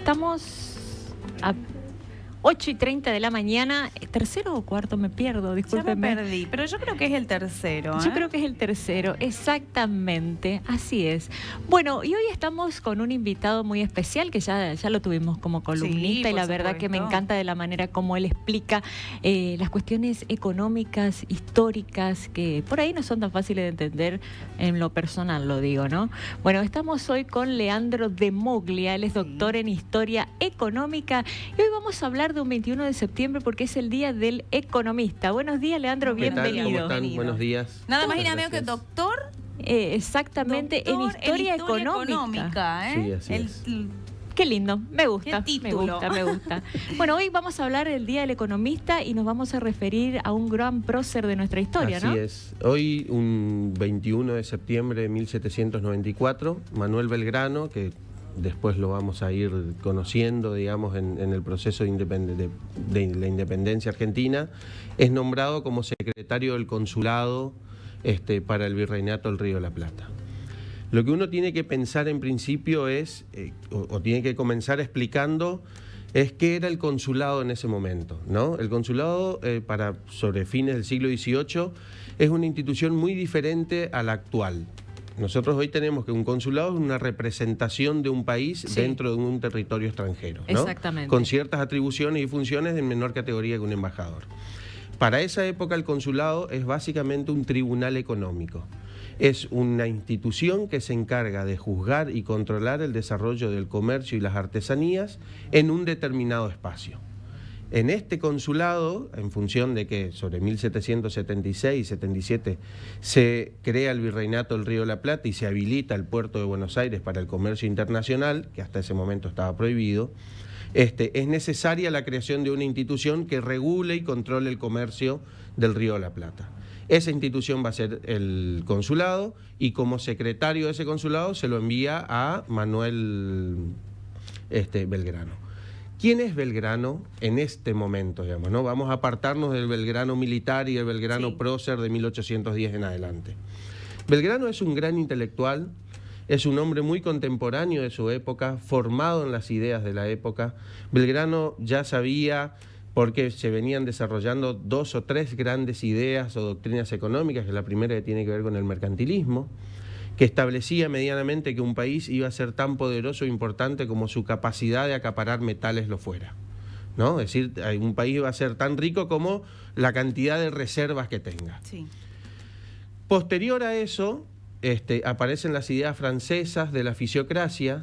Estamos a 8:30 de la mañana. ¿Tercero o cuarto? Me pierdo, discúlpenme. Ya me perdí, pero yo creo que es el tercero. Yo creo que es el tercero, exactamente, así es. Bueno, y hoy estamos con un invitado muy especial que ya lo tuvimos como columnista, Sí, y la por verdad que me supuesto. encanta de la manera como él explica las cuestiones económicas, históricas, que por ahí no son tan fáciles de entender en lo personal, lo digo, ¿no? Bueno, estamos hoy con Leandro de Moglia, él es doctor en Historia Económica, y hoy vamos a hablar de un 21 de septiembre porque es el Día del Economista. Buenos días, Leandro, ¿Qué tal? bienvenido. ¿Cómo están? Bienvenido. Buenos días. Nada más y Muchas nada menos que gracias. doctor. Exactamente, en Doctor Historia Económica. Sí, así es. Qué lindo, me gusta, Qué me título. gusta, me gusta. Bueno, hoy vamos a hablar del Día del Economista y nos vamos a referir a un gran prócer de nuestra historia, Así ¿no? es. Hoy, un 21 de septiembre de 1794, Manuel Belgrano, que después lo vamos a ir conociendo, digamos, en el proceso de la independencia argentina, es nombrado como secretario del consulado para el Virreinato del Río de la Plata. Lo que uno tiene que pensar en principio es, o tiene que comenzar explicando, es qué era el consulado en ese momento, ¿no? El consulado, sobre fines del siglo XVIII, es una institución muy diferente a la actual. Nosotros hoy tenemos que un consulado es una representación de un país dentro de un territorio extranjero, ¿no? Exactamente. Con ciertas atribuciones y funciones de menor categoría que un embajador. Para esa época el consulado es básicamente un tribunal económico. Es una institución que se encarga de juzgar y controlar el desarrollo del comercio y las artesanías en un determinado espacio. En este consulado, en función de que sobre 1776 y 77 se crea el Virreinato del Río de la Plata y se habilita el puerto de Buenos Aires para el comercio internacional, que hasta ese momento estaba prohibido, es necesaria la creación de una institución que regule y controle el comercio del Río de la Plata. Esa institución va a ser el consulado y como secretario de ese consulado se lo envía a Manuel Belgrano. ¿Quién es Belgrano en este momento, digamos, ¿no? Vamos a apartarnos del Belgrano militar y del Belgrano prócer de 1810 en adelante. Belgrano es un gran intelectual, es un hombre muy contemporáneo de su época, formado en las ideas de la época. Belgrano ya sabía, porque se venían desarrollando 2 o 3 grandes ideas o doctrinas económicas, que la primera que tiene que ver con el mercantilismo, que establecía medianamente que un país iba a ser tan poderoso e importante como su capacidad de acaparar metales lo fuera, ¿no? Es decir, un país iba a ser tan rico como la cantidad de reservas que tenga. Sí. Posterior a eso, aparecen las ideas francesas de la fisiocracia,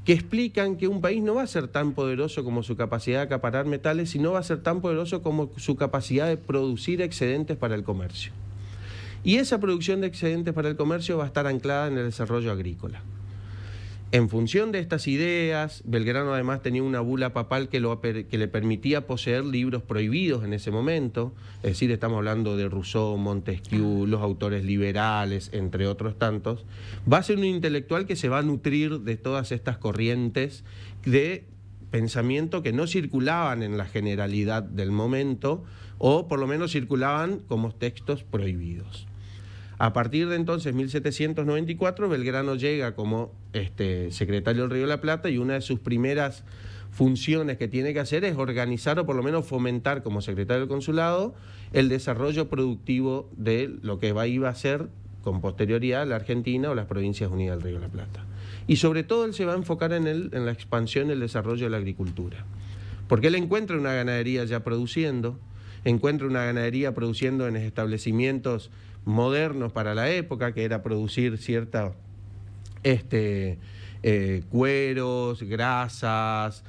que explican que un país no va a ser tan poderoso como su capacidad de acaparar metales, sino va a ser tan poderoso como su capacidad de producir excedentes para el comercio. Y esa producción de excedentes para el comercio va a estar anclada en el desarrollo agrícola. En función de estas ideas, Belgrano además tenía una bula papal que le permitía poseer libros prohibidos en ese momento, es decir, estamos hablando de Rousseau, Montesquieu, los autores liberales, entre otros tantos. Va a ser un intelectual que se va a nutrir de todas estas corrientes de pensamiento que no circulaban en la generalidad del momento, o por lo menos circulaban como textos prohibidos. A partir de entonces, 1794, Belgrano llega como secretario del Río de la Plata y una de sus primeras funciones que tiene que hacer es organizar o por lo menos fomentar como secretario del consulado el desarrollo productivo de lo que iba a ser con posterioridad la Argentina o las Provincias Unidas del Río de la Plata. Y sobre todo él se va a enfocar en la expansión y el desarrollo de la agricultura. Porque él encuentra una ganadería ya produciendo, encuentra una ganadería produciendo en establecimientos modernos para la época, que era producir cierta cueros, grasas,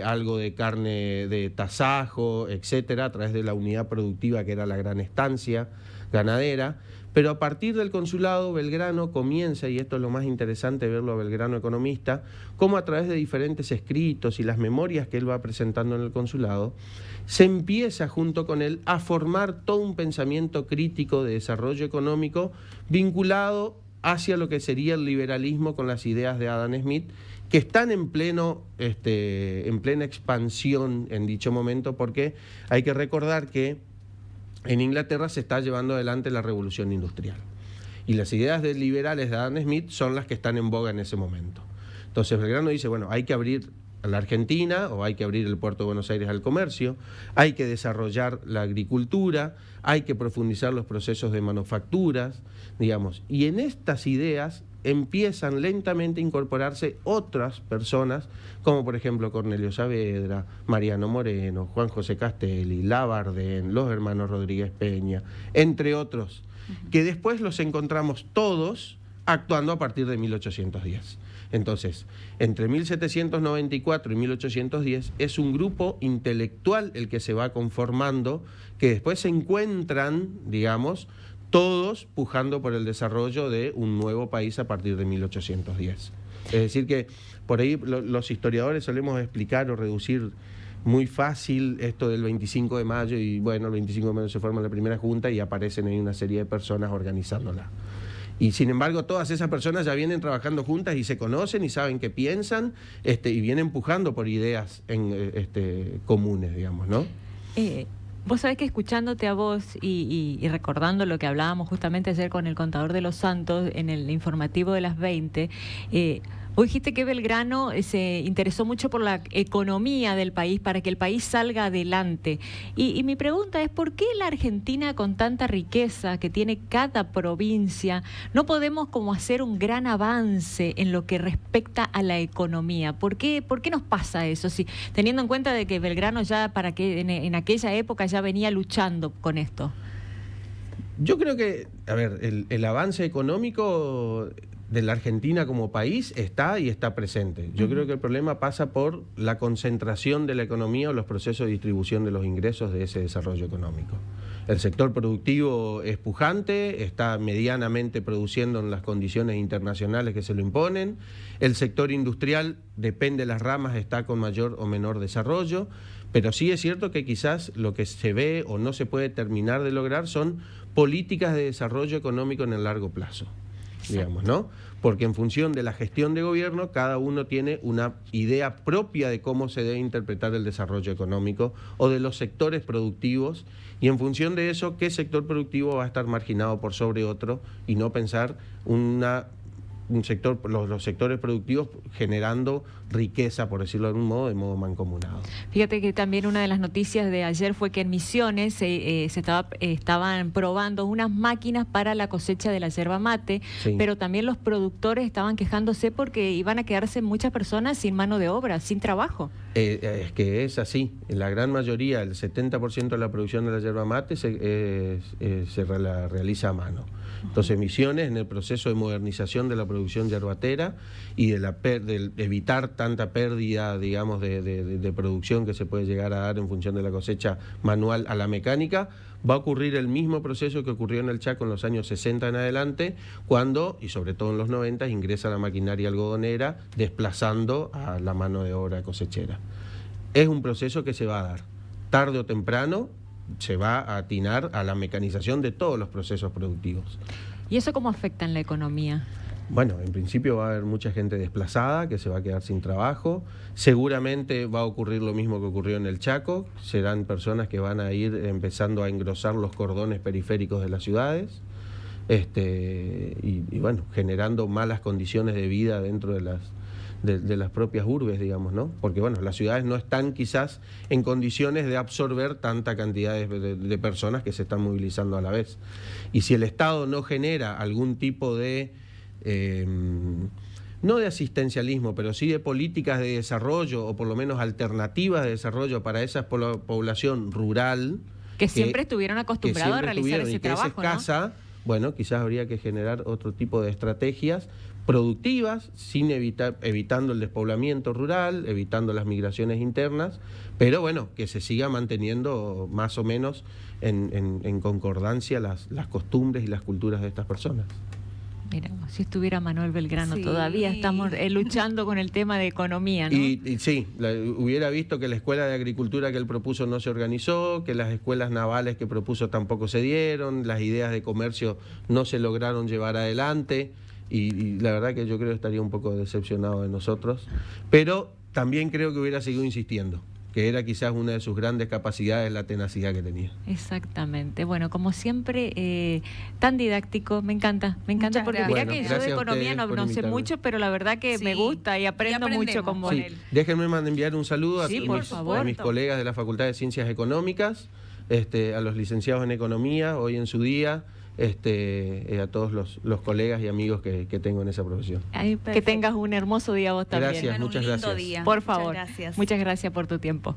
algo de carne de tasajo, etcétera, a través de la unidad productiva que era la gran estancia ganadera. Pero a partir del consulado, Belgrano comienza, y esto es lo más interesante verlo a Belgrano economista, cómo a través de diferentes escritos y las memorias que él va presentando en el consulado, se empieza junto con él a formar todo un pensamiento crítico de desarrollo económico vinculado hacia lo que sería el liberalismo con las ideas de Adam Smith, que están en plena expansión en dicho momento, porque hay que recordar que en Inglaterra se está llevando adelante la revolución industrial. Y las ideas liberales de Adam Smith son las que están en boga en ese momento. Entonces Belgrano dice, bueno, hay que abrir a la Argentina, o hay que abrir el puerto de Buenos Aires al comercio, hay que desarrollar la agricultura, hay que profundizar los procesos de manufacturas, digamos. Y en estas ideas empiezan lentamente a incorporarse otras personas, como por ejemplo Cornelio Saavedra, Mariano Moreno, Juan José Castelli, Labardén, los hermanos Rodríguez Peña, entre otros, que después los encontramos todos actuando a partir de 1810. Entonces, entre 1794 y 1810 es un grupo intelectual el que se va conformando, que después se encuentran, digamos, todos pujando por el desarrollo de un nuevo país a partir de 1810. Es decir que por ahí los historiadores solemos explicar o reducir muy fácil esto del 25 de mayo y bueno, el 25 de mayo se forma la primera junta y aparecen ahí una serie de personas organizándola. Y sin embargo, todas esas personas ya vienen trabajando juntas y se conocen y saben qué piensan, y vienen empujando por ideas comunes, digamos, ¿no? Vos sabés que escuchándote a vos y recordando lo que hablábamos justamente ayer con el Contador de los Santos en el informativo de las 20, vos dijiste que Belgrano se interesó mucho por la economía del país para que el país salga adelante. Y mi pregunta es, ¿por qué la Argentina, con tanta riqueza que tiene cada provincia, no podemos como hacer un gran avance en lo que respecta a la economía? ¿Por qué nos pasa eso? Si, teniendo en cuenta de que Belgrano ya en aquella época ya venía luchando con esto. Yo creo que, a ver, el avance económico de la Argentina como país está y está presente. Yo creo que el problema pasa por la concentración de la economía o los procesos de distribución de los ingresos de ese desarrollo económico. El sector productivo es pujante, está medianamente produciendo en las condiciones internacionales que se lo imponen. El sector industrial, depende de las ramas, está con mayor o menor desarrollo. Pero sí es cierto que quizás lo que se ve o no se puede terminar de lograr son políticas de desarrollo económico en el largo plazo, digamos, ¿no? Porque en función de la gestión de gobierno, cada uno tiene una idea propia de cómo se debe interpretar el desarrollo económico o de los sectores productivos, y en función de eso, qué sector productivo va a estar marginado por sobre otro, y no pensar un sector, los sectores productivos generando riqueza, por decirlo de algún modo, de modo mancomunado. Fíjate que también una de las noticias de ayer fue que en Misiones estaban probando unas máquinas para la cosecha de la yerba mate, sí, pero también los productores estaban quejándose porque iban a quedarse muchas personas sin mano de obra, sin trabajo. Es que es así, la gran mayoría, el 70% de la producción de la yerba mate se la realiza a mano. Entonces Misiones, en el proceso de modernización de la producción yerbatera y de evitar tanta pérdida, digamos, de producción que se puede llegar a dar en función de la cosecha manual a la mecánica, va a ocurrir el mismo proceso que ocurrió en el Chaco en los años 60 en adelante, cuando, y sobre todo en los 90, ingresa la maquinaria algodonera, desplazando a la mano de obra cosechera. Es un proceso que se va a dar, tarde o temprano, se va a atinar a la mecanización de todos los procesos productivos. ¿Y eso cómo afecta en la economía? Bueno, en principio va a haber mucha gente desplazada que se va a quedar sin trabajo. Seguramente va a ocurrir lo mismo que ocurrió en el Chaco. Serán personas que van a ir empezando a engrosar los cordones periféricos de las ciudades, y bueno, generando malas condiciones de vida dentro de las propias urbes, digamos, ¿no? Porque bueno, las ciudades no están quizás en condiciones de absorber tanta cantidad de personas que se están movilizando a la vez. Y si el Estado no genera algún tipo de, no de asistencialismo, pero sí de políticas de desarrollo, o por lo menos alternativas de desarrollo para esa población rural, que siempre estuvieron acostumbrados a realizar ese trabajo, ¿no? Escasa, bueno, quizás habría que generar otro tipo de estrategias productivas, sin evitando el despoblamiento rural, evitando las migraciones internas, pero bueno, que se siga manteniendo más o menos en concordancia las costumbres y las culturas de estas personas. Mira, si estuviera Manuel Belgrano, sí, todavía estamos luchando con el tema de economía, ¿no? Y sí, hubiera visto que la escuela de agricultura que él propuso no se organizó, que las escuelas navales que propuso tampoco se dieron, las ideas de comercio no se lograron llevar adelante, y la verdad que yo creo que estaría un poco decepcionado de nosotros, pero también creo que hubiera seguido insistiendo, que era quizás una de sus grandes capacidades, la tenacidad que tenía. Exactamente. Bueno, como siempre, tan didáctico, me encanta Muchas porque gracias. mirá Bueno, que yo gracias de a economía ustedes por no sé invitarme. mucho, pero la verdad que me Sí, gusta y aprendo mucho con vos. con Sí. él. Déjenme enviar un saludo Sí, a, por mis, favor. a mis colegas de la Facultad de Ciencias Económicas, a los licenciados en Economía, hoy en su día, a todos los colegas y amigos que tengo en esa profesión. Ay, que Perfecto. tengas un hermoso día vos también. Gracias, Tengan un muchas lindo gracias. día. Por Muchas favor. gracias. Muchas gracias por tu tiempo.